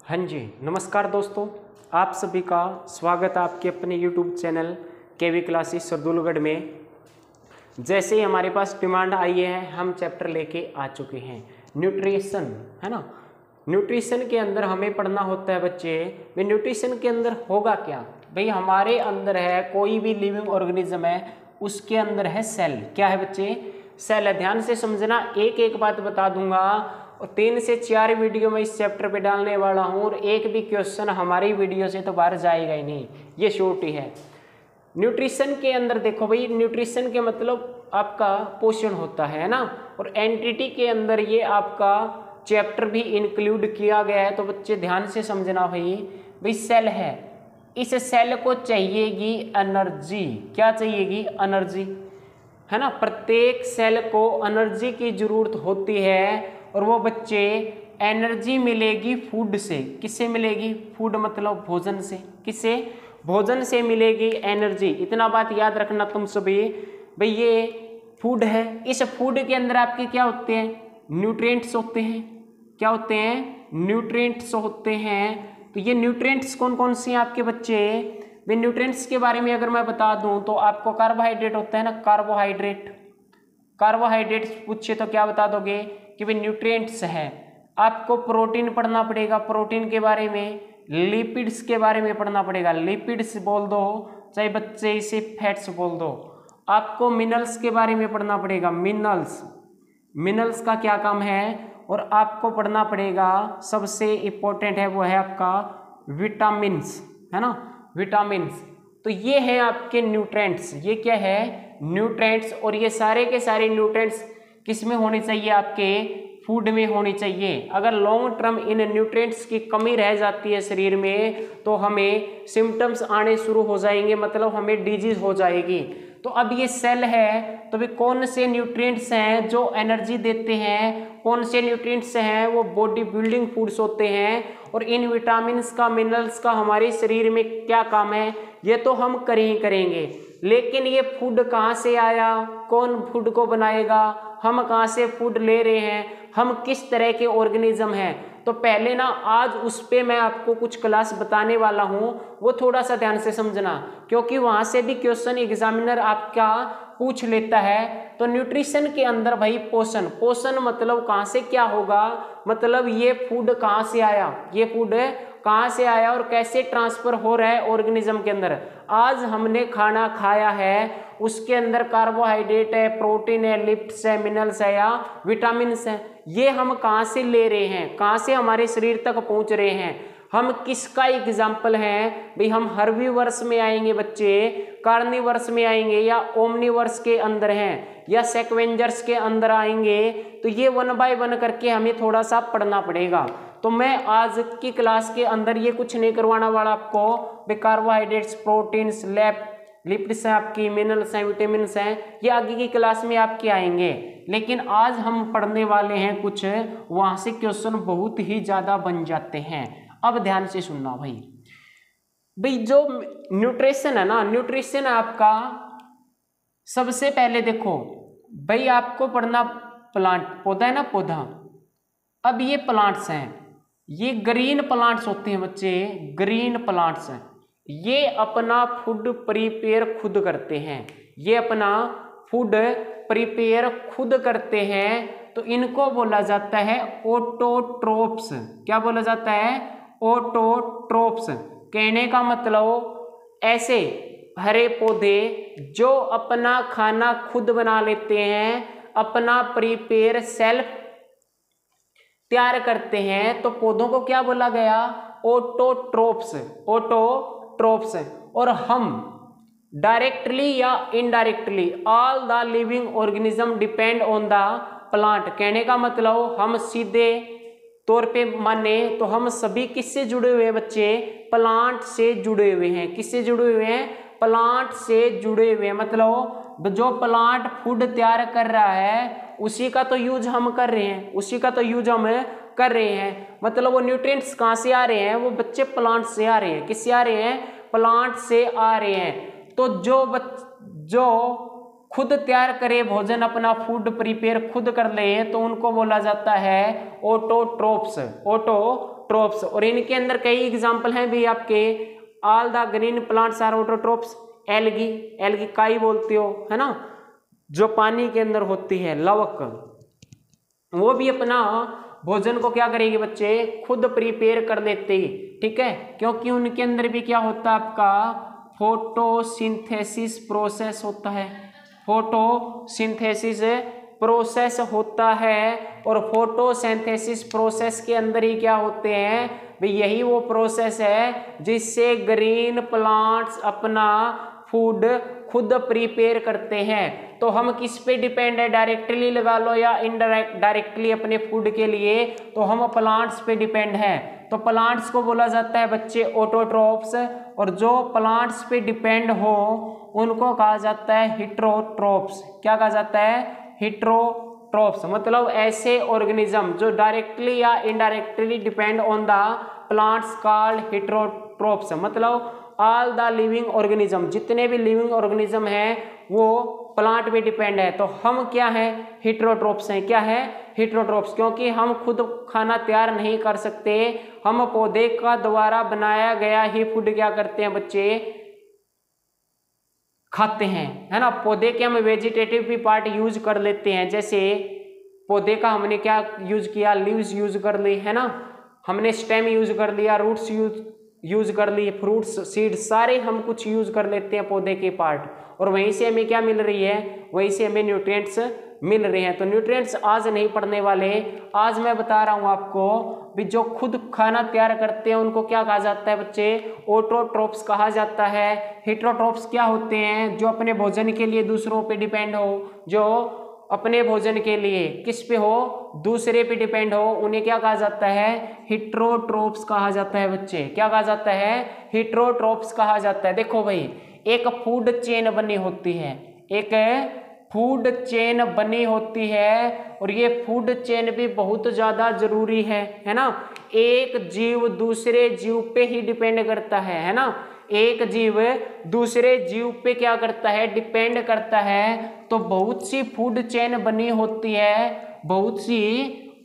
हाँ जी, नमस्कार दोस्तों, आप सभी का स्वागत है आपके अपने YouTube चैनल केवी क्लासेस सरदुलगढ़ में। जैसे ही हमारे पास डिमांड आई है, हम चैप्टर लेके आ चुके हैं न्यूट्रिशन, है ना। न्यूट्रिशन के अंदर हमें पढ़ना होता है बच्चे, भाई न्यूट्रिशन के अंदर होगा क्या। भाई हमारे अंदर है, कोई भी लिविंग ऑर्गेनिज्म है, उसके अंदर है सेल। क्या है बच्चे? सेल है। ध्यान से समझना, एक एक बात बता दूंगा और 3 से 4 वीडियो मैं इस चैप्टर पे डालने वाला हूँ और एक भी क्वेश्चन हमारी वीडियो से तो बाहर जाएगा ही नहीं, ये श्योरिटी है। न्यूट्रिशन के अंदर देखो भाई, न्यूट्रिशन के मतलब आपका पोषण होता है ना, और एंटिटी के अंदर ये आपका चैप्टर भी इंक्लूड किया गया है। तो बच्चे ध्यान से समझना भाई सेल है, इस सेल को चाहिएगी एनर्जी। क्या चाहिएगी? एनर्जी, है ना। प्रत्येक सेल को एनर्जी की जरूरत होती है और वो बच्चे एनर्जी मिलेगी फूड से। किससे मिलेगी? फूड मतलब भोजन से। किससे? भोजन से मिलेगी एनर्जी। इतना बात याद रखना तुम सभी, भाई ये फूड है, इस फूड के अंदर आपके क्या होते हैं? न्यूट्रिएंट्स होते हैं। क्या होते हैं? न्यूट्रिएंट्स होते हैं। तो ये न्यूट्रिएंट्स कौन कौन से हैं आपके बच्चे? भाई न्यूट्रिएंट्स के बारे में अगर मैं बता दूं तो आपको कार्बोहाइड्रेट होता है ना, कार्बोहाइड्रेट। कार्बोहाइड्रेट्स पूछे तो क्या बता दोगे कि भाई न्यूट्रिएंट्स है। आपको प्रोटीन पढ़ना पड़ेगा, प्रोटीन के बारे में। लिपिड्स के बारे में पढ़ना पड़ेगा, लिपिड्स बोल दो, चाहे बच्चे इसे फैट्स बोल दो। आपको मिनरल्स के बारे में पढ़ना पड़ेगा, मिनरल्स। मिनरल्स का क्या काम है? और आपको पढ़ना पड़ेगा, सबसे इंपॉर्टेंट है वो है आपका विटामिन्स, है ना, विटामिन्स। तो ये है आपके न्यूट्रिएंट्स। ये क्या है? न्यूट्रिएंट्स। और ये सारे के सारे न्यूट्रिएंट्स किस में होने चाहिए? आपके फूड में होनी चाहिए। अगर लॉन्ग टर्म इन न्यूट्रिएंट्स की कमी रह जाती है शरीर में तो हमें सिम्टम्स आने शुरू हो जाएंगे, मतलब हमें डिजीज हो जाएगी। तो अब ये सेल है, तो भी कौन से न्यूट्रिएंट्स हैं जो एनर्जी देते हैं? कौन से न्यूट्रिएंट्स हैं? वो बॉडी बिल्डिंग फूड्स होते हैं। और इन विटामिन्स का, मिनरल्स का हमारे शरीर में क्या काम है, ये तो हम करेंगे। लेकिन ये फूड कहाँ से आया? कौन फूड को बनाएगा? हम कहाँ से फूड ले रहे हैं? हम किस तरह के ऑर्गेनिज्म हैं? तो पहले ना आज उस पे मैं आपको कुछ क्लास बताने वाला हूँ, वो थोड़ा सा ध्यान से समझना, क्योंकि वहाँ से भी क्वेश्चन एग्जामिनर आपका पूछ लेता है। तो न्यूट्रिशन के अंदर भाई पोषण, पोषण मतलब कहाँ से क्या होगा, मतलब ये फूड कहाँ से आया, ये फूड कहाँ से आया और कैसे ट्रांसफर हो रहा है ऑर्गेनिज्म के अंदर। आज हमने खाना खाया है, उसके अंदर कार्बोहाइड्रेट है, प्रोटीन है, लिपिड्स है, मिनरल्स है या विटामिन्स है। ये हम कहाँ से ले रहे हैं, कहाँ से हमारे शरीर तक पहुँच रहे हैं? हम किसका एग्जाम्पल हैं? भाई हम हर्बीवर्स में आएंगे बच्चे, कार्निवर्स में आएंगे या ओमनिवर्स के अंदर हैं या सेक्वेंजर्स के अंदर आएंगे। तो ये 1 बाय 1 करके हमें थोड़ा सा पढ़ना पड़ेगा। तो मैं आज की क्लास के अंदर ये कुछ नहीं करवाना वाला आपको। भाई कार्बोहाइड्रेट्स, प्रोटीन्स, लिपिड्स हैं आपकी, मिनरल्स हैं, विटामिन्स हैं, ये आगे की क्लास में आपके आएंगे। लेकिन आज हम पढ़ने वाले हैं कुछ, वहाँ से क्वेश्चन बहुत ही ज़्यादा बन जाते हैं। अब ध्यान से सुनना भाई जो न्यूट्रिशन है ना, न्यूट्रिशन आपका सबसे पहले देखो भाई आपको पढ़ना प्लांट, पौधा है ना, पौधा। अब ये प्लांट्स हैं, ये ग्रीन प्लांट्स होते हैं बच्चे, ग्रीन प्लांट्स हैं। ये अपना फूड प्रिपेयर खुद करते हैं, ये अपना फूड प्रिपेयर खुद करते हैं। तो इनको बोला जाता है ऑटोट्रोप्स। क्या बोला जाता है? ऑटोट्रोप्स। कहने का मतलब ऐसे हरे पौधे जो अपना खाना खुद बना लेते हैं, अपना प्रिपेयर सेल्फ तैयार करते हैं, तो पौधों को क्या बोला गया? Autotrophs, autotrophs. और हम डायरेक्टली या indirectly, all the living organism depend on the plant. कहने का मतलब हम सीधे तौर पे माने तो हम सभी किससे जुड़े हुए हैं बच्चे? प्लांट से जुड़े हुए हैं। किससे जुड़े हुए हैं? प्लांट से जुड़े हुए हैं। मतलब जो प्लांट फूड तैयार कर रहा है उसी का तो यूज हम कर रहे हैं, उसी का तो यूज हम कर रहे हैं। मतलब वो न्यूट्रिएंट्स कहाँ से आ रहे हैं? वो बच्चे प्लांट से आ रहे हैं। किससे आ रहे हैं? प्लांट से आ रहे हैं। तो जो खुद तैयार करे भोजन, अपना फूड प्रिपेयर खुद कर ले, तो उनको बोला जाता है ऑटोट्रोप्स, ऑटोट्रोप्स। ऑटोट्रोप्स। और इनके अंदर कई एग्जाम्पल हैं भी आपके, all the green plants are autotrophs. Algae, algae काई बोलते हो, है ना, जो पानी के अंदर होती है, लवक, वो भी अपना भोजन को क्या करेंगे बच्चे, खुद प्रिपेयर कर लेते ही, ठीक है, क्योंकि उनके अंदर भी क्या होता है आपका फोटोसिंथेसिस प्रोसेस होता है, फोटोसिंथेसिस प्रोसेस होता है। और फोटोसिंथेसिस प्रोसेस के अंदर ही क्या होते हैं भाई, यही वो प्रोसेस है जिससे ग्रीन प्लांट्स अपना फूड खुद प्रिपेयर करते हैं। तो हम किस पे डिपेंड है, डायरेक्टली लगा लो या इनडायरेक्ट, डायरेक्टली अपने फूड के लिए तो हम प्लांट्स पे डिपेंड है। तो प्लांट्स को बोला जाता है बच्चे ऑटोट्रोप्स, और जो प्लांट्स पे डिपेंड हो उनको कहा जाता है हेटेरोट्रोप्स। क्या कहा जाता है, हेटेरोट्रोप्स, मतलब ऐसे ऑर्गेनिज्म जो डायरेक्टली या indirectly depend on the plants called heterotrophs. मतलब ऑल द लिविंग ऑर्गेनिज्म, जितने भी लिविंग ऑर्गेनिज्म हैं वो प्लांट पे डिपेंड है। तो हम क्या हैं, हेटेरोट्रोप्स हैं। क्या है, हेटेरोट्रोप्स, क्योंकि हम खुद खाना तैयार नहीं कर सकते, हम पौधे का द्वारा बनाया गया ही फूड क्या करते हैं बच्चे, खाते हैं, है ना। पौधे के हम वेजिटेटिव भी पार्ट यूज कर लेते हैं, जैसे पौधे का हमने क्या यूज किया, लीव्स यूज कर ली, है ना, हमने स्टेम यूज कर लिया, रूट्स यूज कर लिए, फ्रूट्स, सीड्स, सारे हम कुछ यूज कर लेते हैं पौधे के पार्ट, और वहीं से हमें क्या मिल रही है, वहीं से हमें न्यूट्रिएंट्स मिल रहे हैं। तो न्यूट्रिएंट्स आज नहीं पढ़ने वाले, आज मैं बता रहा हूं आपको भी जो खुद खाना तैयार करते हैं उनको क्या कहा जाता है बच्चे, ऑटोट्रोप्स कहा जाता है। हेटेरोट्रोप्स क्या होते हैं, जो अपने भोजन के लिए दूसरों पे डिपेंड हो, जो अपने भोजन के लिए किस पे हो, दूसरे पे डिपेंड हो, उन्हें क्या कहा जाता है, हेटेरोट्रोप्स कहा जाता है बच्चे। क्या कहा जाता है, हेटेरोट्रोप्स कहा जाता है। देखो भाई, एक फूड चेन बनी होती है, एक फूड चेन बनी होती है, और ये फूड चेन भी बहुत ज्यादा जरूरी है ना। एक जीव दूसरे जीव पे ही डिपेंड करता है ना, एक जीव दूसरे जीव पे क्या करता है, डिपेंड करता है। तो बहुत सी फूड चेन बनी होती है, बहुत सी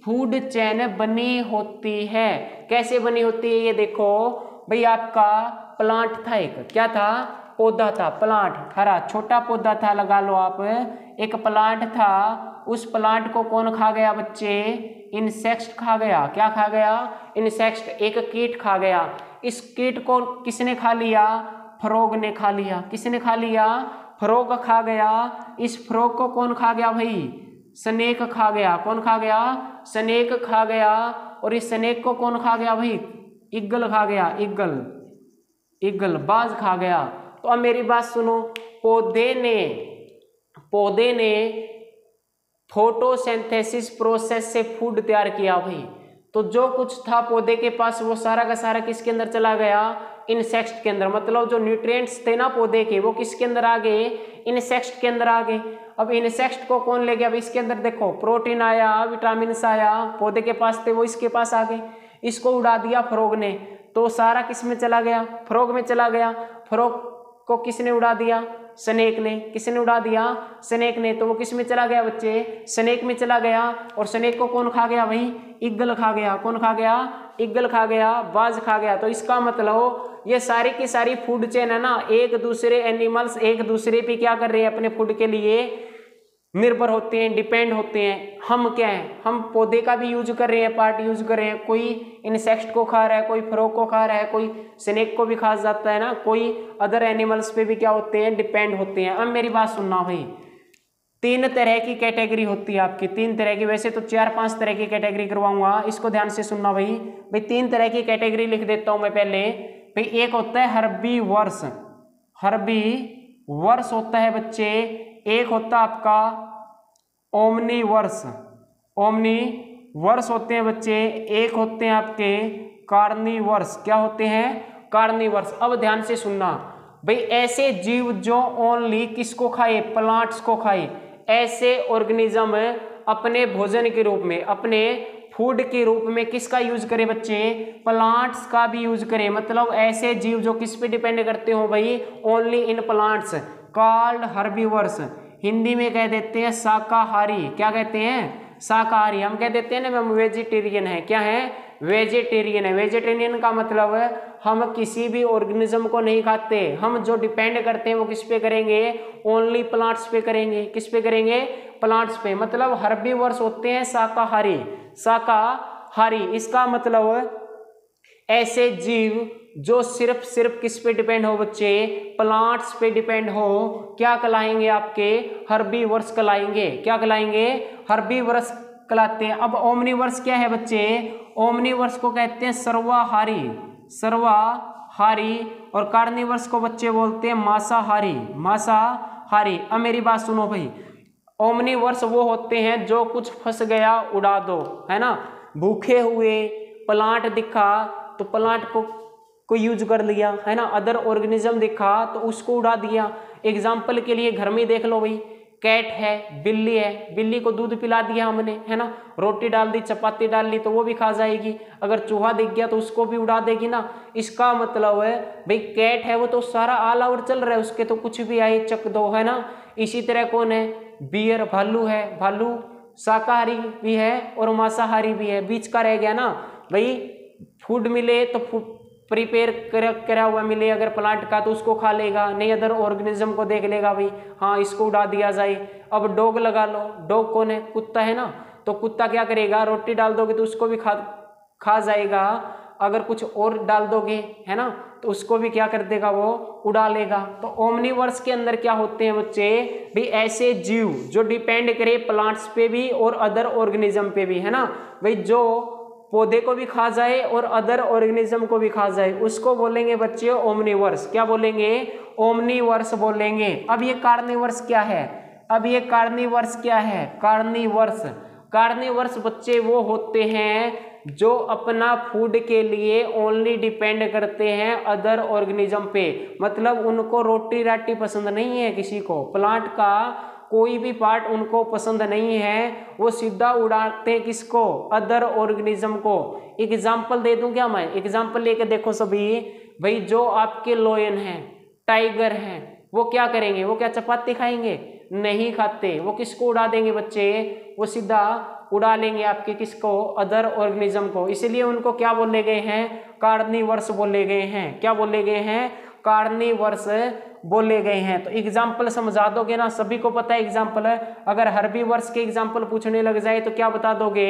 फूड चेन बनी होती है। कैसे बनी होती है ये देखो भाई, आपका प्लांट था, एक क्या था, पौधा था, प्लांट, हरा छोटा पौधा था, लगा लो आप, एक प्लांट था, उस प्लांट को कौन खा गया बच्चे, इंसेक्ट खा गया। क्या खा गया, इंसेक्ट, एक कीट खा गया। इस कीट को किसने खा लिया, फ्रॉग ने खा लिया। किसने खा लिया, फ्रॉग खा गया। इस फ्रॉग को कौन खा गया भाई, स्नेक खा गया। कौन खा गया, स्नेक खा गया। और इस स्नेक को कौन खा गया भाई, ईगल खा गया, ईगल, ईगल बाज खा गया। तो अब मेरी बात सुनो, पौधे ने फोटोसिंथेसिस प्रोसेस से फूड तैयार किया भाई। तो जो कुछ था पौधे के पास वो सारा का सारा किसके अंदर चला गया, इंसेक्ट के अंदर। मतलब जो न्यूट्रिएंट्स थे ना पौधे के, वो किसके अंदर आ गए, इंसेक्ट के अंदर आ गए। अब इंसेक्ट को कौन ले गया, अब इसके अंदर देखो प्रोटीन आया, विटामिन आया, पौधे के पास थे वो इसके पास आ गए। इसको उड़ा दिया फ्रॉग ने, तो सारा किस में चला गया, फ्रॉग में चला गया। फ्रॉग को किसने उड़ा दिया, स्नेक ने। किसने उड़ा दिया, स्नेक ने। तो वो किस में चला गया बच्चे, स्नेक में चला गया। और स्नेक को कौन खा गया भाई, ईगल खा गया। कौन खा गया, ईगल खा गया, बाज खा गया। तो इसका मतलब ये सारी की सारी फूड चेन है ना, एक दूसरे एनिमल्स एक दूसरे पे क्या कर रहे हैं, अपने फूड के लिए निर्भर होते हैं, डिपेंड होते हैं। हम क्या हैं, हम पौधे का भी यूज कर रहे हैं, पार्ट यूज कर रहे हैं। कोई इंसेक्ट को खा रहा है, कोई फ्रॉग को खा रहा है, कोई स्नेक को भी खा जाता है ना, कोई अदर एनिमल्स पे भी क्या होते हैं, डिपेंड होते हैं। अब मेरी बात सुनना भाई, 3 तरह की कैटेगरी होती है आपकी, 3 तरह की, वैसे तो 4-5 तरह की कैटेगरी करवाऊंगा, इसको ध्यान से सुनना भाई। 3 तरह की कैटेगरी लिख देता हूं मैं पहले भाई। एक होता है हर्बीवर्स, हर्बीवर्स होता है बच्चे। एक होता आपका ओमनीवर्स, ओमनीवर्स होते हैं बच्चे। एक होते हैं आपके कार्निवर्स। क्या होते हैं, कार्निवर्स। अब ध्यान से सुनना भाई, ऐसे जीव जो ओनली किसको खाए, प्लांट्स को खाए, ऐसे ऑर्गेनिज्म अपने भोजन के रूप में, अपने फूड के रूप में किसका यूज करें बच्चे, प्लांट्स का भी यूज करें। मतलब ऐसे जीव जो किस पे डिपेंड करते हो भाई, only in plants, called herbivores. Hindi में कह देते हैं शाकाहारी। क्या कहते हैं, शाकाहारी, हम कह देते हैं ना हम वेजिटेरियन है, क्या है, वेजिटेरियन है। वेजिटेरियन का मतलब है हम किसी भी ऑर्गेनिज्म को नहीं खाते, हम जो डिपेंड करते हैं वो किस पे करेंगे, ओनली प्लांट्स पे करेंगे। किस पे करेंगे, प्लांट्स पे। मतलब हर्बीवर्स होते हैं शाकाहारी, शाकाहारी इसका मतलब ऐसे जीव जो सिर्फ किस पे डिपेंड हो बच्चे, प्लांट्स पे डिपेंड हो, क्या कहलाएंगे आपके, हर्बीवर्स कहलाएंगे। क्या कहलाएंगे, हर्बीवर्स कहलाते हैं। अब ओमनीवर्स क्या है बच्चे, ओमनीवर्स को कहते हैं सर्वाहारी, सर्वाहारी। और कार्निवर्स को बच्चे बोलते हैं मांसाहारी, मांसाहारी। अब मेरी बात सुनो भाई, ओमनीवर्स वो होते हैं जो कुछ फंस गया उड़ा दो, है ना, भूखे हुए प्लांट दिखा तो प्लांट को यूज कर लिया, है ना, अदर ऑर्गेनिज्म दिखा तो उसको उड़ा दिया। एग्जाम्पल के लिए घर में देख लो भाई, कैट है, बिल्ली है, बिल्ली को दूध पिला दिया हमने, है ना, रोटी डाल दी, चपाती डाल ली तो वो भी खा जाएगी। अगर चूहा दिख गया तो उसको भी उड़ा देगी ना। इसका मतलब है भाई कैट है वो तो सारा ऑल आउट चल रहा है, उसके तो कुछ भी आए चक दो, है ना। इसी तरह कौन है, बियर, भालू है, भालू शाकाहारी भी है और मांसाहारी भी है। बीच का रह गया ना भाई, फूड मिले तो प्रिपेयर करा हुआ मिले अगर प्लांट का तो उसको खा लेगा, नहीं अदर ऑर्गेनिज्म को देख लेगा भाई, हाँ इसको उड़ा दिया जाए। अब डॉग लगा लो, डॉग कौन है, कुत्ता है ना, तो कुत्ता क्या करेगा, रोटी डाल दोगे तो उसको भी खा जाएगा, अगर कुछ और डाल दोगे, है ना, तो उसको भी क्या कर देगा, वो उड़ा लेगा। तो ओमनीवर्स के अंदर क्या होते हैं बच्चे, भी ऐसे जीव जो डिपेंड करे प्लांट्स पे भी और अदर ऑर्गेनिज्म पे भी, है ना भाई, जो पौधे को भी खा जाए और अदर ऑर्गेनिज्म को भी खा जाए, उसको बोलेंगे बच्चे ओमनीवर्स। क्या बोलेंगे, ओमनीवर्स बोलेंगे। अब ये कार्निवर्स क्या है, अब ये कार्निवर्स क्या है, कार्निवर्स, कार्निवर्स बच्चे वो होते हैं जो अपना फूड के लिए ओनली डिपेंड करते हैं अदर ऑर्गेनिज्म पे। मतलब उनको रोटी राटी पसंद नहीं है, किसी को प्लांट का कोई भी पार्ट उनको पसंद नहीं है, वो सीधा उड़ाते हैं किसको, अदर ऑर्गेनिज्म को। एग्जाम्पल दे दूं क्या मैं, एग्जाम्पल लेके देखो सभी भाई, जो आपके लोयन हैं, टाइगर हैं, वो क्या करेंगे, वो क्या चपाती खाएंगे, नहीं खाते, वो किसको उड़ा देंगे बच्चे, वो सीधा उड़ा लेंगे आपके किसको, अदर ऑर्गेनिज्म को। इसलिए उनको क्या बोले गए हैं, कार्निवर्स बोले गए हैं। क्या बोले गए हैं, कार्निवर्स बोले गए हैं। तो एग्जाम्पल समझा दोगे ना, सभी को पता है एग्जाम्पल है। अगर हर्बीवर्स के एग्जाम्पल पूछने लग जाए तो क्या बता दोगे,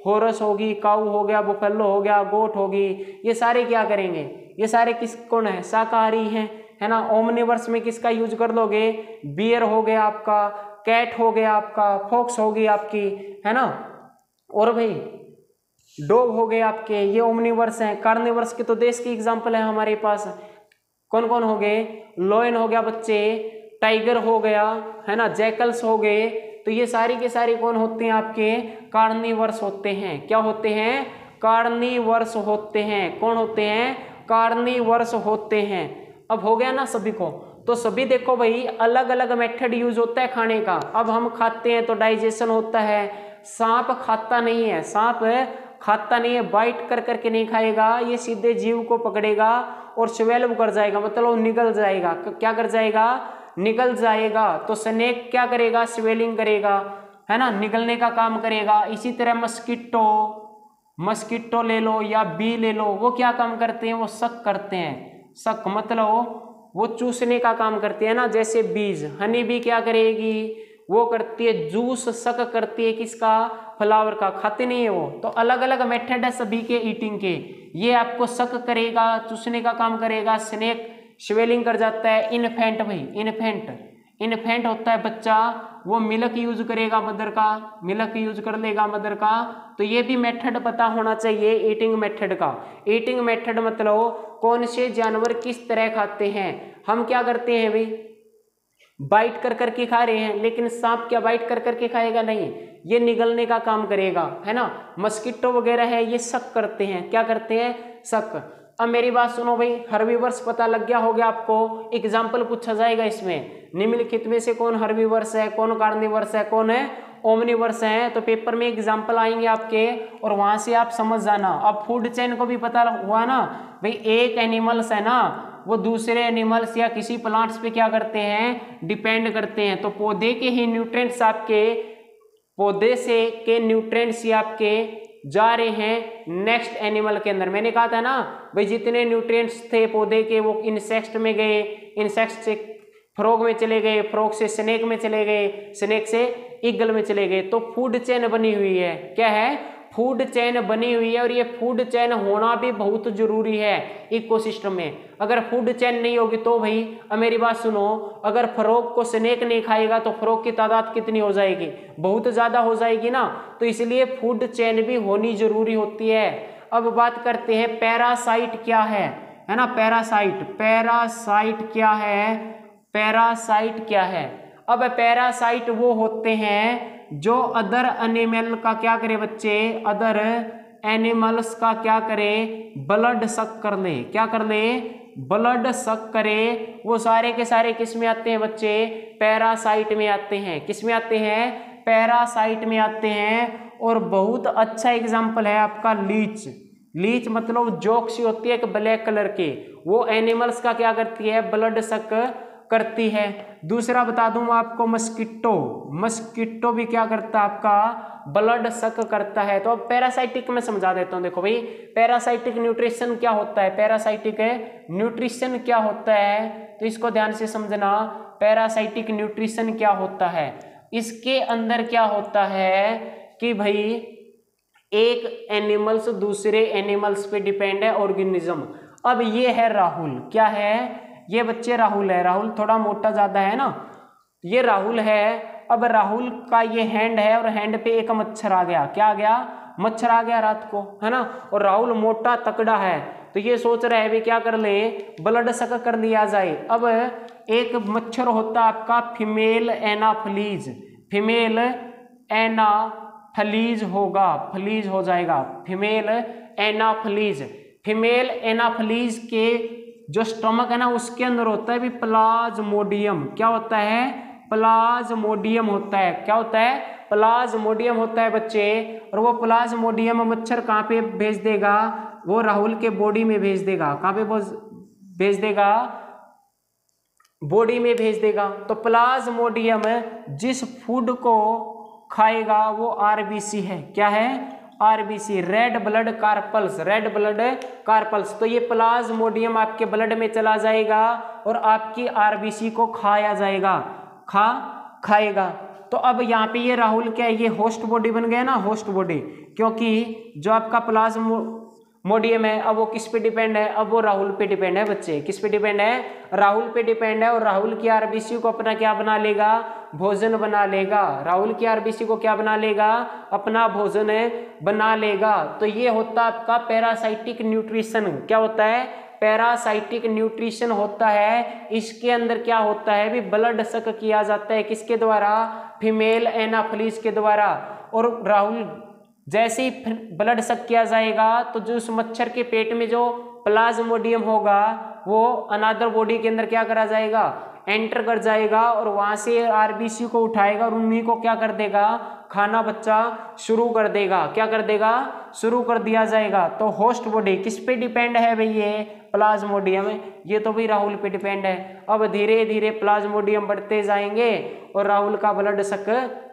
हॉर्स होगी, काऊ हो गया, बुफेलो हो गया, गोट होगी, ये सारे क्या करेंगे, ये सारे किस कौन है, शाकाहारी हैं, है ना। ओमनीवर्स में किसका यूज कर लोगे, बियर हो गया आपका, कैट हो गया आपका, फॉक्स होगी आपकी, है ना, और भाई डॉग हो गए आपके, ये ओमनीवर्स हैं। कार्निवर्स के तो देश की एग्जाम्पल है हमारे पास, कौन कौन हो गए, लॉयन हो गया बच्चे, टाइगर हो गया, है ना, जैकल्स हो गए। तो ये सारी के सारे कौन होते हैं आपके, कार्निवर्स होते हैं। क्या होते हैं, कार्निवर्स होते हैं। कौन होते हैं, कार्निवर्स होते हैं। अब हो गया ना सभी को, तो सभी देखो भाई अलग अलग मेथड यूज होता है खाने का। अब हम खाते हैं तो डाइजेशन होता है, सांप खाता नहीं है, सांप खाता नहीं है, बाइट कर करके नहीं खाएगा, ये सीधे जीव को पकड़ेगा और स्वेल्व कर जाएगा, मतलब निगल जाएगा। क्या कर जाएगा, निगल जाएगा। तो स्नेक क्या करेगा, स्वेलिंग करेगा, है ना, निगलने का काम करेगा। इसी तरह मस्कीटो, मस्कीटो ले लो या बी ले लो, वो क्या काम करते हैं, वो सक करते हैं। सक मतलब वो चूसने का काम करती है ना, जैसे बीज, हनी बी क्या करेगी, वो करती है जूस, सक करती है किसका, फ्लावर का, खाते नहीं है वो। तो अलग अलग मेथड है सभी के ईटिंग के। ये आपको सक करेगा, चूसने का काम करेगा, स्नेक स्वेलिंग कर जाता है। इन्फेंट भाई, इन्फेंट होता है बच्चा, वो मिल्क यूज करेगा मदर का, मिल्क यूज कर लेगा मदर का। तो ये भी मेथड पता होना चाहिए ईटिंग मेथड का। ईटिंग मेथड मतलब कौन से जानवर किस तरह खाते हैं। हम क्या करते हैं भाई, बाइट कर करके खा रहे हैं, लेकिन सांप क्या बाइट कर करके खाएगा, नहीं, ये निगलने का काम करेगा, है ना। मस्कीटो वगैरह है ये सक करते हैं, क्या करते हैं, सक। अब मेरी बात सुनो भाई, हर्बीवर्स पता लग गया होगा आपको, एग्जाम्पल पूछा जाएगा इसमें, निम्नलिखित में से कौन हर्बीवर्स है, कौन कार्निवर्स है, कौन है ओमनीवर्स है। तो पेपर में एग्जाम्पल आएंगे आपके और वहां से आप समझ जाना। अब फूड चेन को भी पता हुआ ना भाई, एक एनिमल्स है ना, वो दूसरे एनिमल्स या किसी प्लांट्स पे क्या करते हैं, डिपेंड करते हैं। तो पौधे के ही न्यूट्रिएंट्स आपके पौधे से के न्यूट्रिएंट्स ही आपके जा रहे हैं नेक्स्ट एनिमल के अंदर। मैंने कहा था ना भाई जितने न्यूट्रिएंट्स थे पौधे के वो इंसेक्ट में गए, इंसेक्ट से फ्रॉग में चले गए, फ्रॉग से स्नेक में चले गए, स्नेक से ईगल में चले गए। तो फूड चेन बनी हुई है। क्या है? फूड चेन बनी हुई है। और ये फूड चेन होना भी बहुत जरूरी है इकोसिस्टम में। अगर फूड चेन नहीं होगी तो भाई अब मेरी बात सुनो, अगर फ्रॉग को स्नेक नहीं खाएगा तो फ्रॉग की तादाद कितनी हो जाएगी? बहुत ज्यादा हो जाएगी ना। तो इसलिए फूड चेन भी होनी जरूरी होती है। अब बात करते हैं पैरासाइट क्या है ना। पैरासाइट, पैरासाइट क्या है? पैरासाइट क्या है? अब पैरासाइट वो होते हैं जो अदर एनिमल का क्या करे बच्चे? अदर एनिमल्स का क्या करे? ब्लड सक कर ले। क्या कर ले? ब्लड सक करे। वो सारे के सारे किस में आते हैं बच्चे? पैरासाइट में आते हैं। किस में आते हैं? पैरासाइट में आते हैं। और बहुत अच्छा एग्जाम्पल है आपका लीच। लीच मतलब जोक्सी होती है एक ब्लैक कलर के, वो एनिमल्स का क्या करती है? ब्लड सक करती है। दूसरा बता दूं आपको मस्कीटो। मस्कीटो भी क्या करता है? आपका ब्लड सक करता है। तो अब पैरासाइटिक में समझा देता हूं। देखो भाई पैरासाइटिक न्यूट्रिशन क्या होता है? पैरासाइटिक न्यूट्रिशन क्या होता है? तो इसको ध्यान से समझना। पैरासाइटिक न्यूट्रिशन क्या होता है? इसके अंदर क्या होता है कि भाई एक एनिमल्स दूसरे एनिमल्स पे डिपेंड है, ऑर्गेनिज्म। अब ये है राहुल। क्या है? ये बच्चे राहुल है। राहुल थोड़ा मोटा ज्यादा है ना, ये राहुल है। अब राहुल का ये हैंड है और हैंड पे एक मच्छर आ गया। क्या आ गया? मच्छर आ गया रात को, है ना। और राहुल मोटा तकड़ा है तो ये सोच रहा है भी क्या कर ले? ब्लड सक कर लिया जाए। अब एक मच्छर होता है आपका फीमेल एनाफिलीज। फीमेल एनाफिलीज होगा, फलीज हो जाएगा, फीमेल एनाफिलीज। फीमेल एनाफिलीज के जो स्टमक है ना उसके अंदर होता है भी प्लाज्मोडियम। क्या होता है? प्लाज्मोडियम होता है। क्या होता है? प्लाज्मोडियम होता है बच्चे। और वो प्लाज्मोडियम मच्छर कहाँ पे भेज देगा? वो राहुल के बॉडी में भेज देगा। कहाँ पे भेज देगा? बॉडी में भेज देगा। तो प्लाज्मोडियम जिस फूड को खाएगा वो आरबीसी है। क्या है? RBC, red blood carpals. Red blood carpals. तो ये प्लाज्मोडियम आपके ब्लड में चला जाएगा और आपकी आरबीसी को खाया जाएगा, खाएगा। तो अब यहाँ पे ये राहुल क्या है? ये होस्ट बॉडी बन गया ना, होस्ट बॉडी। क्योंकि जो आपका प्लाज्मोडियम है अब वो किस पे डिपेंड है? अब वो राहुल पे डिपेंड है बच्चे। किस पे डिपेंड है? राहुल पे डिपेंड है। और राहुल की आरबीसी को अपना क्या बना लेगा? भोजन बना लेगा। राहुल की आरबीसी को क्या बना लेगा? अपना भोजन बना लेगा। तो ये होता है आपका पैरासाइटिक न्यूट्रिशन। क्या होता है? पैरासाइटिक न्यूट्रिशन होता है। इसके अंदर क्या होता है भी? ब्लड सक किया जाता है। किसके द्वारा? फीमेल एनाफिलीज के द्वारा। और राहुल जैसे ही ब्लड सक किया जाएगा तो जो उस मच्छर के पेट में जो प्लाज्मोडियम होगा वो अनादर बॉडी के अंदर क्या करा जाएगा? एंटर कर जाएगा और वहां से आरबीसी को उठाएगा और उन्हीं को क्या कर देगा? खाना बच्चा शुरू कर देगा। क्या कर देगा? शुरू कर दिया जाएगा। तो होस्ट बॉडी किस पे डिपेंड है भाई? ये प्लाज्मोडियम। ये तो भाई राहुल पे डिपेंड है। अब धीरे धीरे प्लाज्मोडियम बढ़ते जाएंगे और राहुल का ब्लड सक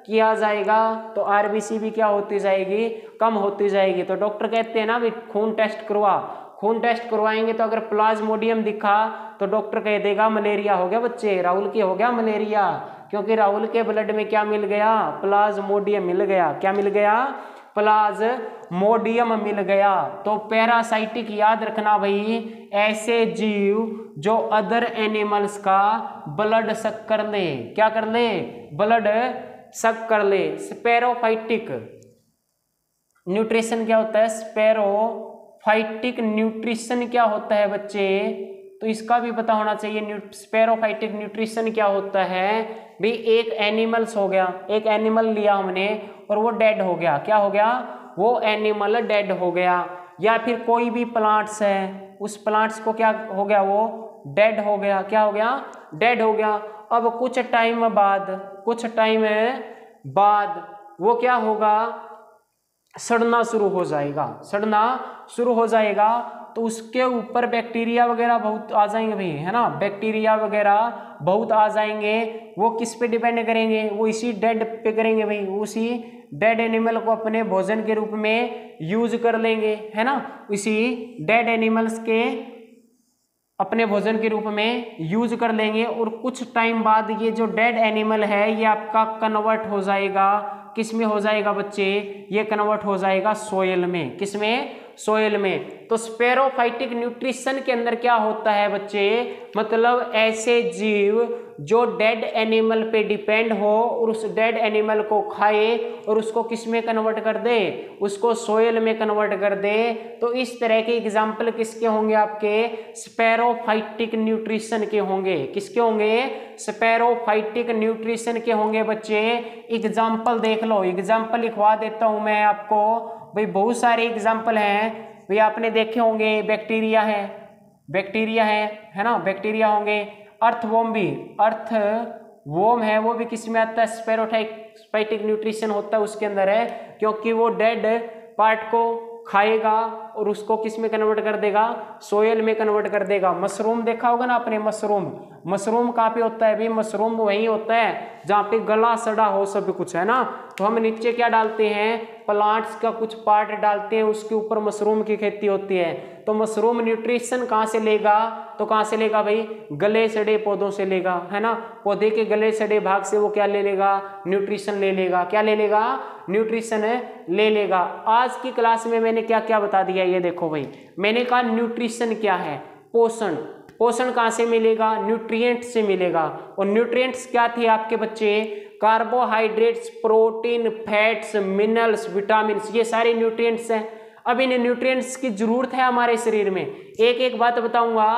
किया जाएगा तो आरबीसी भी क्या होती जाएगी? कम होती जाएगी। तो डॉक्टर कहते हैं ना भाई खून टेस्ट करवा। खून टेस्ट करवाएंगे तो अगर प्लाज्मोडियम दिखा तो डॉक्टर कह देगा मलेरिया हो गया बच्चे, राहुल की हो गया मलेरिया। क्योंकि राहुल के ब्लड में क्या मिल गया? प्लाज्मोडियम मिल गया। क्या मिल गया? प्लाज्मोडियम मिल गया। तो पैरासाइटिक याद रखना भाई, ऐसे जीव जो अदर एनिमल्स का ब्लड सक कर ले। क्या कर ले? ब्लड सक कर ले। स्पेरोफाइटिक न्यूट्रिशन क्या होता है? स्पेरोफाइटिक न्यूट्रिशन क्या होता है बच्चे? तो इसका भी पता होना चाहिए। स्पेरोफाइटिक न्यूट्रिशन क्या होता है भी? एक एनिमल्स हो गया, एक एनिमल लिया हमने और वो डेड हो गया। क्या हो गया? वो एनिमल डेड हो गया। या फिर कोई भी प्लांट्स है, उस प्लांट्स को क्या हो गया? वो डेड हो गया। क्या हो गया? डेड हो गया। अब कुछ टाइम बाद वो क्या होगा? सड़ना शुरू हो जाएगा। सड़ना शुरू हो जाएगा तो उसके ऊपर बैक्टीरिया वगैरह बहुत आ जाएंगे भाई, है ना। बैक्टीरिया वगैरह बहुत आ जाएंगे। वो किस पे डिपेंड करेंगे? वो इसी डेड पे करेंगे भाई, उसी डेड एनिमल को अपने भोजन के रूप में यूज कर लेंगे, है ना। इसी डेड एनिमल्स के अपने भोजन के रूप में यूज कर लेंगे और कुछ टाइम बाद ये जो डेड एनिमल है ये आपका कन्वर्ट हो जाएगा, किस में हो जाएगा बच्चे, ये कन्वर्ट हो जाएगा सोयल में। किस में? सोयल में। तो स्पेरोफाइटिक न्यूट्रिशन के अंदर क्या होता है बच्चे, मतलब ऐसे जीव जो डेड एनिमल पे डिपेंड हो और उस डेड एनिमल को खाए और उसको किस में कन्वर्ट कर दे, उसको सोयल में कन्वर्ट कर दे। तो इस तरह के एग्जाम्पल किसके होंगे आपके, स्पेरोफाइटिक न्यूट्रिशन के होंगे। किसके होंगे? स्पेरोफाइटिक न्यूट्रिशन के होंगे बच्चे। एग्जाम्पल देख लो, एग्जाम्पल लिखवा देता हूं मैं आपको भाई, बहुत सारे एग्जाम्पल हैं भाई, आपने देखे होंगे। बैक्टीरिया है, बैक्टीरिया है ना, बैक्टीरिया होंगे। अर्थवॉर्म भी, अर्थवॉर्म है वो भी किस में आता है, स्पेरोफाइटिक न्यूट्रिशन होता है उसके अंदर है, क्योंकि वो डेड पार्ट को खाएगा और उसको किस में कन्वर्ट कर देगा, सोयल में कन्वर्ट कर देगा। मशरूम देखा होगा ना आपने, मशरूम, मशरूम कहाँ पे होता है भाई, मशरूम वही होता है जहाँ पे गला सड़ा हो सब कुछ, है ना। तो हम नीचे क्या डालते हैं, प्लांट्स का कुछ पार्ट डालते हैं, उसके ऊपर मशरूम की खेती होती है। तो मशरूम न्यूट्रिशन कहाँ से लेगा, तो कहाँ से लेगा भाई, गले सड़े पौधों से लेगा, है ना। पौधे के गले सड़े भाग से वो क्या ले लेगा, न्यूट्रिशन ले लेगा। क्या ले लेगा, न्यूट्रिशन ले लेगा। आज की क्लास में मैंने क्या क्या बता दिया, ये देखो भाई, मैंने कहा न्यूट्रिशन क्या है, पोषण। पोषण कहाँ से मिलेगा, न्यूट्रिएंट से मिलेगा। और न्यूट्रिएंट्स क्या थे आपके बच्चे, carbohydrates, protein, fats, minerals, vitamin, ये सारे न्यूट्रिएंट्स हैं। अब इन न्यूट्रिएंट्स की जरूरत है हमारे शरीर में। एक एक बात बताऊंगा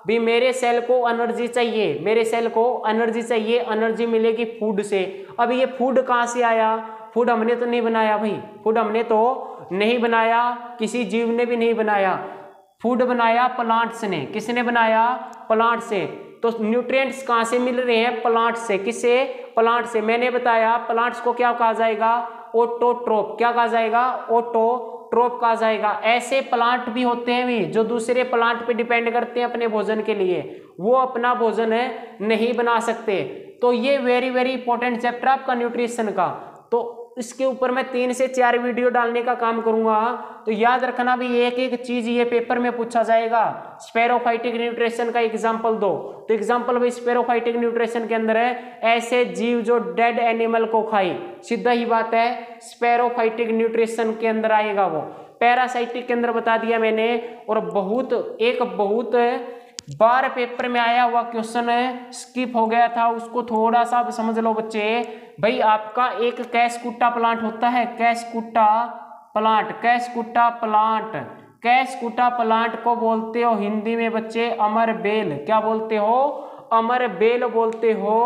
भी, मेरे सेल को एनर्जी चाहिए, मेरे सेल को एनर्जी चाहिए, एनर्जी मिलेगी फूड से। अब ये फूड कहाँ से आया, फूड हमने तो नहीं बनाया भाई, फूड हमने तो नहीं बनाया, किसी जीव ने भी नहीं बनाया। फूड बनाया प्लांट्स ने। किसने बनाया, प्लांट से। तो न्यूट्रिएंट्स कहाँ से मिल रहे हैं, प्लांट से। किससे, प्लांट से। मैंने बताया प्लांट्स को क्या कहा जाएगा, ऑटोट्रोप। क्या कहा जाएगा, ऑटोट्रोप कहा जाएगा। ऐसे प्लांट भी होते हैं भी जो दूसरे प्लांट पे डिपेंड करते हैं अपने भोजन के लिए, वो अपना भोजन नहीं बना सकते। तो ये वेरी वेरी इंपॉर्टेंट चैप्टर आपका न्यूट्रिशन का। तो इसके ऊपर मैं 3 से 4 वीडियो डालने का काम करूंगा। तो याद रखना भी, एक एक चीज ये पेपर में पूछा जाएगा। स्पेरोफाइटिक न्यूट्रिशन का एग्जांपल दो, तो एग्जांपल भाई स्पेरोफाइटिक न्यूट्रिशन के अंदर है ऐसे जीव जो डेड एनिमल को खाए, सीधा ही बात है स्पेरोफाइटिक न्यूट्रिशन के अंदर आएगा वो। पैरासाइटिक के अंदर बता दिया मैंने। और बहुत बार पेपर में आया हुआ क्वेश्चन स्किप हो गया था, उसको थोड़ा सा समझ लो बच्चे। भाई आपका एक कैसकुटा प्लांट होता है, कैसकुटा प्लांट, कैसकुटा प्लांट। कैसकुटा प्लांट को बोलते हो हिंदी में बच्चे अमर बेल। क्या बोलते हो, अमर बेल बोलते हो।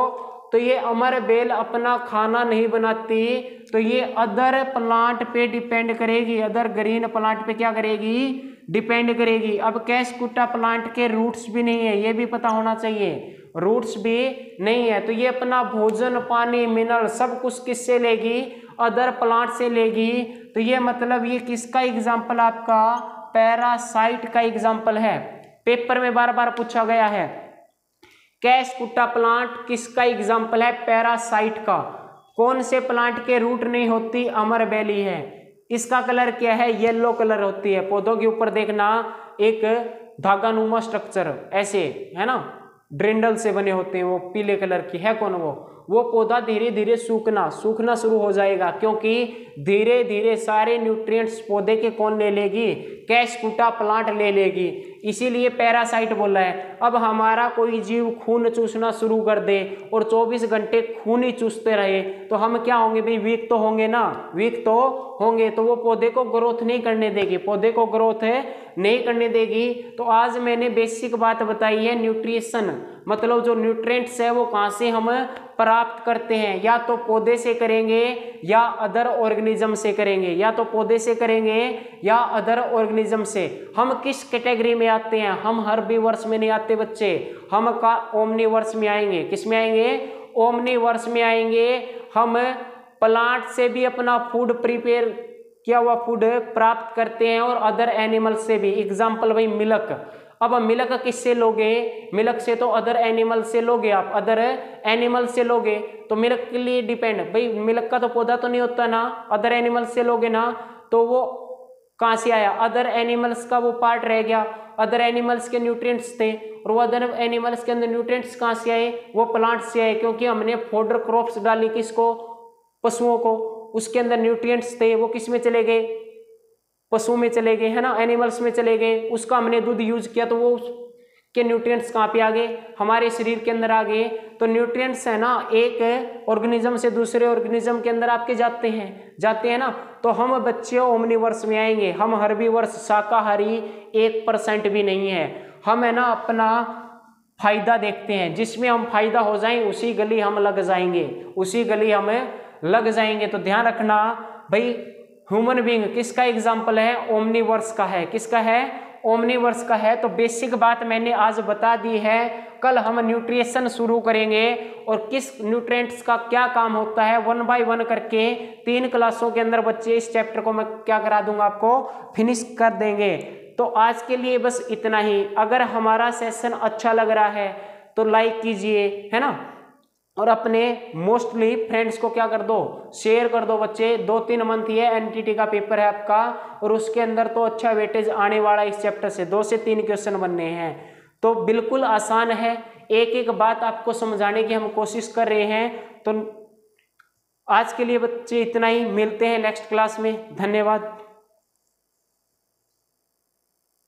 तो ये अमर बेल अपना खाना नहीं बनाती, तो ये अदर प्लांट पे डिपेंड करेगी, अदर ग्रीन प्लांट पे क्या करेगी, डिपेंड करेगी। अब कैसकुटा प्लांट के रूट्स भी नहीं है, ये भी पता होना चाहिए, रूट्स भी नहीं है। तो ये अपना भोजन, पानी, मिनरल सब कुछ किससे लेगी, अदर प्लांट से लेगी। तो ये मतलब ये किसका एग्जाम्पल, आपका पैरासाइट का एग्जाम्पल है। पेपर में बार बार पूछा गया है। कैसकुटा प्लांट किसका एग्जाम्पल है, पैरासाइट का। कौन से प्लांट के रूट नहीं होती, अमरबेली है। इसका कलर क्या है, येलो कलर होती है। पौधों के ऊपर देखना एक धागानुमा स्ट्रक्चर ऐसे है ना, ड्रिंडल से बने होते हैं, वो पीले कलर की है। कौन वो पौधा धीरे धीरे सूखना शुरू हो जाएगा, क्योंकि धीरे धीरे सारे न्यूट्रिएंट्स पौधे के कौन ले लेगी, कैसकुटा प्लांट ले लेगी। इसीलिए पैरासाइट बोला है। अब हमारा कोई जीव खून चूसना शुरू कर दे और 24 घंटे खून ही चूसते रहे, तो हम क्या होंगे भाई, वीक तो होंगे ना, वीक तो होंगे। तो वो पौधे को ग्रोथ नहीं करने देगी, पौधे को ग्रोथ नहीं करने देगी। तो आज मैंने बेसिक बात बताई है, न्यूट्रिशन मतलब जो न्यूट्रिएंट्स है वो कहाँ से हम प्राप्त करते हैं, या तो पौधे से करेंगे या अदर ऑर्गेनिज्म से करेंगे, या तो पौधे से करेंगे या अदर ऑर्गेनिज्म से। हम किस कैटेगरी में आते हैं, हम हर्बीवर्स में नहीं आते बच्चे, हम का ओमनीवर्स में आएंगे। किस में आएंगे, ओमनीवर्स में आएंगे। हम प्लांट से भी अपना फूड प्रिपेयर किया हुआ फूड प्राप्त करते हैं और अदर एनिमल से भी। एग्जाम्पल भाई मिल्क, अब मिल्क किससे लोगे, मिल्क से तो अदर एनिमल से लोगे, आप अदर एनिमल से लोगे, तो मिल्क के लिए डिपेंड, भाई मिल्क का तो पौधा तो नहीं होता ना, अदर एनिमल से लोगे ना, तो वो कहाँ से आया, अदर एनिमल्स का वो पार्ट रह गया, अदर एनिमल्स के न्यूट्रिएंट्स थे, और वो अदर एनिमल्स के अंदर न्यूट्रिएंट्स कहाँ से आए, वो प्लांट से आए, क्योंकि हमने फोडर क्रॉप्स डाली किसको, पशुओं को, उसके अंदर न्यूट्रिएंट्स थे, वो किस में चले गए, पशुओं में चले गए, है ना, एनिमल्स में चले गए, उसका हमने दूध यूज किया तो वो के न्यूट्रिएंट्स कहाँ पे आ गए, हमारे शरीर के अंदर आ गए। तो न्यूट्रिएंट्स है ना, एक ऑर्गेनिज्म से दूसरे ऑर्गेनिज्म के अंदर आपके जाते हैं ना। तो हम बच्चे ओमनिवर्स में आएंगे, हम हर्बीवर्स शाकाहारी 1% भी नहीं है, हम है ना अपना फायदा देखते हैं, जिसमें हम फायदा हो जाएं उसी गली हम लग जाएंगे, उसी गली हमें लग जाएंगे। तो ध्यान रखना भाई, ह्यूमन बीइंग किसका एग्जाम्पल है, ओमनिवर्स का है, किसका है, ओमनिवर्स का है। तो बेसिक बात मैंने आज बता दी है, कल हम न्यूट्रिशन शुरू करेंगे और किस न्यूट्रिएंट्स का क्या काम होता है 1 बाय 1 करके 3 क्लासों के अंदर बच्चे इस चैप्टर को मैं क्या करा दूंगा, आपको फिनिश कर देंगे। तो आज के लिए बस इतना ही। अगर हमारा सेशन अच्छा लग रहा है तो लाइक कीजिए, है ना, और अपने मोस्टली फ्रेंड्स को क्या कर दो, शेयर कर दो। बच्चे 2-3 मंथ ये एनटीटी का पेपर है आपका, और उसके अंदर तो अच्छा वेटेज आने वाला इस चैप्टर से 2 से 3 क्वेश्चन बनने हैं। तो बिल्कुल आसान है, एक एक बात आपको समझाने की हम कोशिश कर रहे हैं। तो आज के लिए बच्चे इतना ही, मिलते हैं नेक्स्ट क्लास में, धन्यवाद।